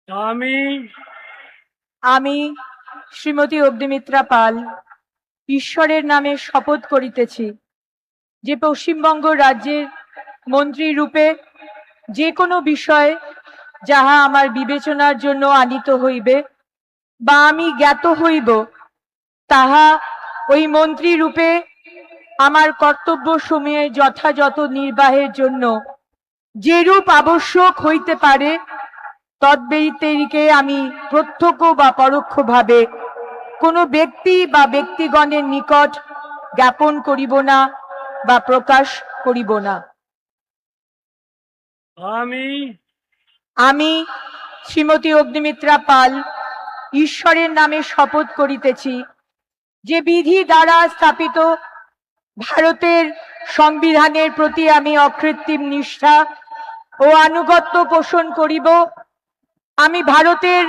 আমি আমি শ্রীমতী অগ্নিমিত্রা পাল ঈশ্বরের নামে শপথ করিতেছি যে পশ্চিমবঙ্গ রাজ্যের মন্ত্রী রূপে যে কোনো বিষয় যাহা আমার বিবেচনার জন্য আনিত হইবে বা আমি জ্ঞাত হইব, তাহা ওই মন্ত্রী রূপে আমার কর্তব্য সমূহে যথাযথ নির্বাহের জন্য যেরূপ আবশ্যক হইতে পারে তদ্ব্যতিরিকে আমি প্রত্যক্ষ বা পরোক্ষভাবে কোনো ব্যক্তি বা ব্যক্তিগণের নিকট জ্ঞাপন করিব না বা প্রকাশ করিব না। আমি আমি শ্রীমতী অগ্নিমিত্রা পাল ঈশ্বরের নামে শপথ করিতেছি যে বিধি দ্বারা স্থাপিত ভারতের সংবিধানের প্রতি আমি অকৃত্রিম নিষ্ঠা ও আনুগত্য পোষণ করিব। আমি ভারতের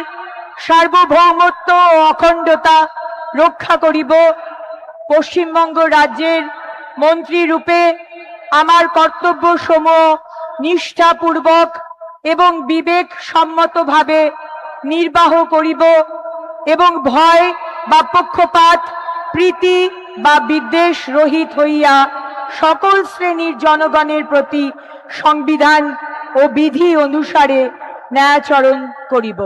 সার্বভৌমত্ব ও অখণ্ডতা রক্ষা করিব। পশ্চিমবঙ্গ রাজ্যের মন্ত্রী রূপে আমার কর্তব্য সমূহ নিষ্ঠাপূর্বক এবং বিবেক সম্মতভাবে নির্বাহ করিব এবং ভয় বা পক্ষপাত, প্রীতি বা বিদ্বেষ রহিত হইয়া সকল শ্রেণীর জনগণের প্রতি সংবিধান ও বিধি অনুসারে ন্যায়াচরণ করিব।